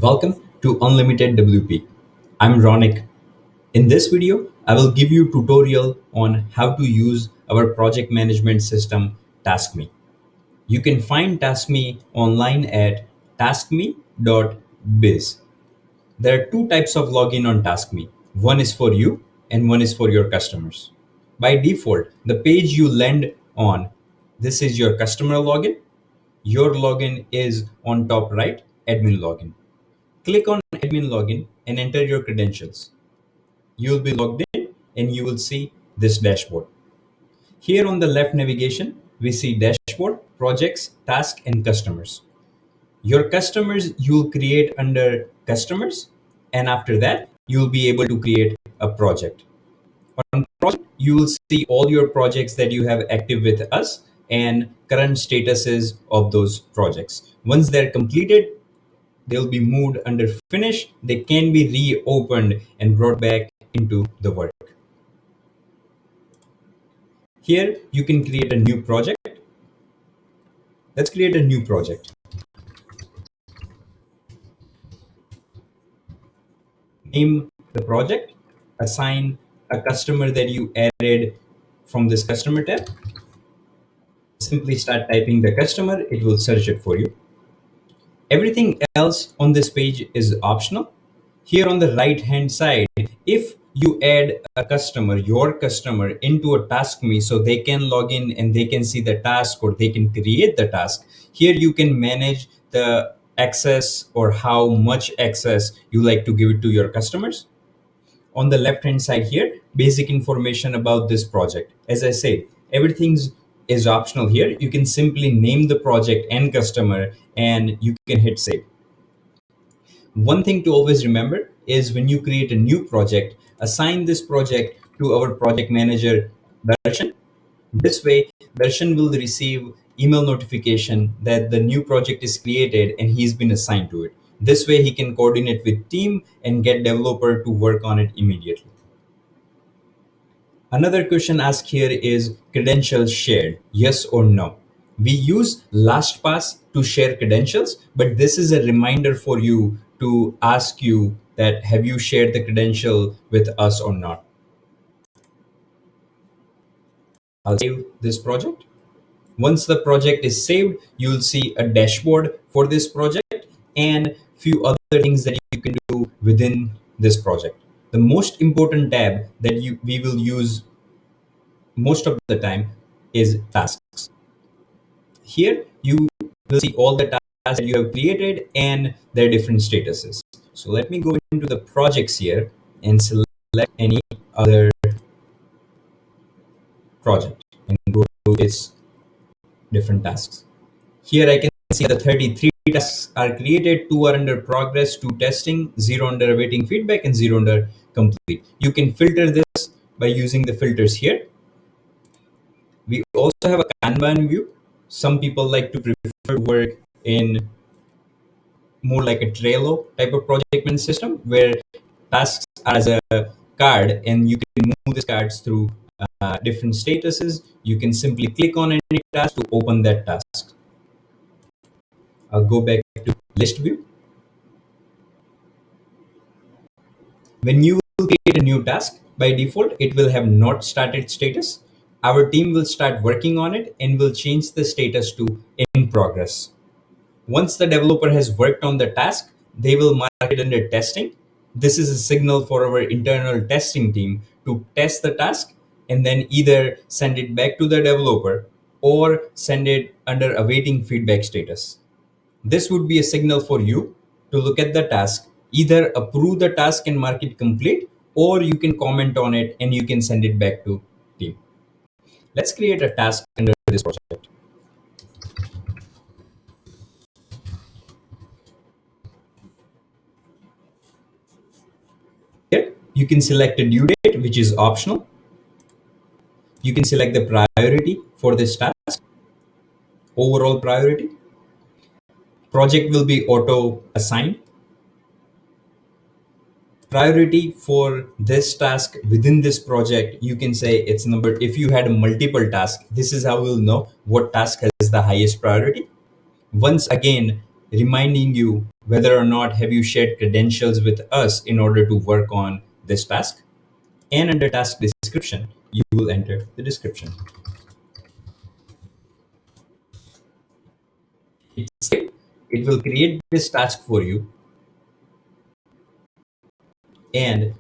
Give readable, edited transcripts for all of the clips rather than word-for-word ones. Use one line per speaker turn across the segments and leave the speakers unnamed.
Welcome to Unlimited WP. I'm Ronik. In this video, I will give you a tutorial on how to use our project management system TaskMe. You can find TaskMe online at TaskMe.Biz. There are two types of login on TaskMe. One is for you and one is for your customers. By default, the page you land on, this is your customer login. Your login is on top right, admin login. Click on admin login and enter your credentials. You will be logged in and you will see this dashboard. Here on the left navigation, we see dashboard, projects, task, and customers. Your customers you will create under customers, and after that, you will be able to create a project. On project, you will see all your projects that you have active with us and current statuses of those projects. Once they're completed, they'll be moved under finish. They can be reopened and brought back into the work. Here, you can create a new project. Let's create a new project. Name the project, assign a customer that you added from this customer tab. Simply start typing the customer, it will search it for you. Everything else on this page is optional. Here on the right hand side, if you add a customer, your customer, into a TaskMe so they can log in and they can see the task or they can create the task, here you can manage the access or how much access you like to give it to your customers. On the left hand side here, basic information about this project. As I said, everything is optional here. You can simply name the project and customer and you can hit save. One thing to always remember is when you create a new project, assign this project to our project manager, Darshan. This way, Darshan will receive email notification that the new project is created and he's been assigned to it. This way, he can coordinate with team and get developer to work on it immediately. Another question asked here is credentials shared, yes or no? We use LastPass to share credentials, but this is a reminder for you to ask you that have you shared the credential with us or not? I'll save this project. Once the project is saved, you will see a dashboard for this project and few other things that you can do within this project. The most important tab that we will use most of the time is tasks. Here you will see all the tasks that you have created and their different statuses. So let me go into the projects here and select any other project and go to its different tasks. Here I can see the 33 tasks are created, 2 are under progress, 2 testing, 0 under awaiting feedback, and 0 under complete. You can filter this by using the filters here. We also have a Kanban view. Some people like to prefer work in more like a Trello type of project management system where tasks are as a card and you can move these cards through different statuses. You can simply click on any task to open that task. I'll go back to list view. When you create a new task, by default, it will have not started status. Our team will start working on it and will change the status to in progress. Once the developer has worked on the task, they will mark it under testing. This is a signal for our internal testing team to test the task and then either send it back to the developer or send it under awaiting feedback status. This would be a signal for you to look at the task, either approve the task and mark it complete, or you can comment on it and you can send it back to team. Let's create a task under this project. Here, you can select a due date, which is optional. You can select the priority for this task, overall priority. Project will be auto assigned. Priority for this task within this project, you can say it's number. If you had a multiple task, this is how we'll know what task has the highest priority. Once again, reminding you whether or not have you shared credentials with us in order to work on this task. And under task description, you will enter the description. It will create this task for you and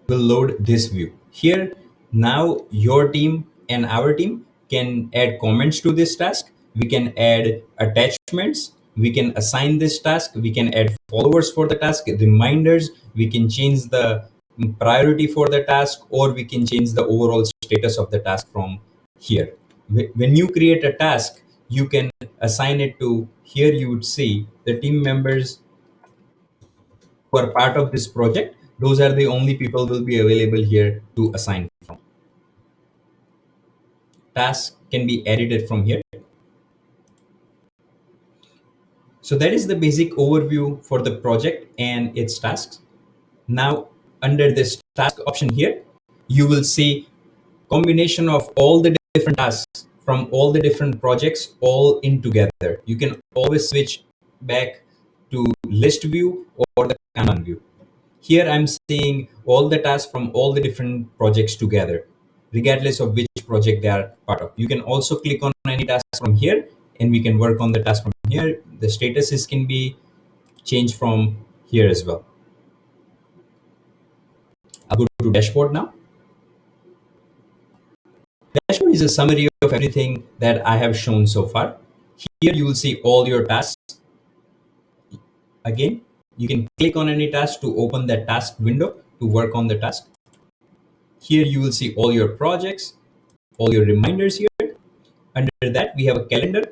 will load this view. Here, now your team and our team can add comments to this task. We can add attachments. We can assign this task. We can add followers for the task, reminders. We can change the priority for the task, or we can change the overall status of the task from here. When you create a task, you can assign it to here. You would see the team members who are part of this project. Those are the only people will be available here to assign from. Tasks can be edited from here. So that is the basic overview for the project and its tasks. Now, under this task option here, you will see combination of all the different tasks from all the different projects all in together. You can always switch back to list view or the Kanban view. Here I'm seeing all the tasks from all the different projects together, regardless of which project they are part of. You can also click on any task from here and we can work on the task from here. The statuses can be changed from here as well. I'll go to dashboard now. Dashboard is a summary of everything that I have shown so far. Here you will see all your tasks. Again, you can click on any task to open that task window to work on the task. Here you will see all your projects, all your reminders here. Under that, we have a calendar.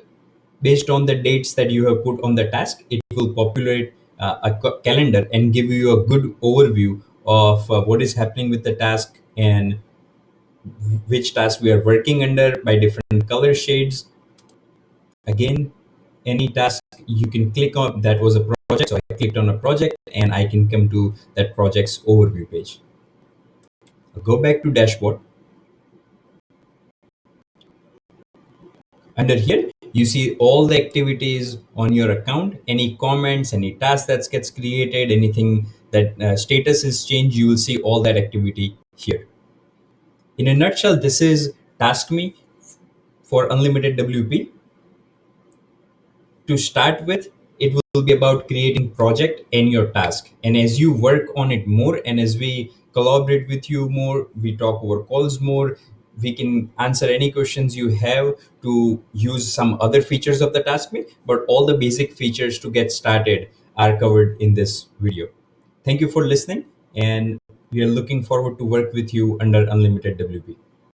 Based on the dates that you have put on the task, it will populate a calendar and give you a good overview of what is happening with the task and which task we are working under by different color shades. Again, any task you can click on, that was a project. So I clicked on a project and I can come to that project's overview page. I'll go back to dashboard. Under here, you see all the activities on your account, any comments, any task that gets created, anything that status is changed, you will see all that activity here. In a nutshell, this is TaskMe for Unlimited WP. To start with, it will be about creating project and your task. And as you work on it more and as we collaborate with you more, we talk over calls more, we can answer any questions you have to use some other features of the TaskMe, but all the basic features to get started are covered in this video. Thank you for listening, and we are looking forward to work with you under Unlimited WP.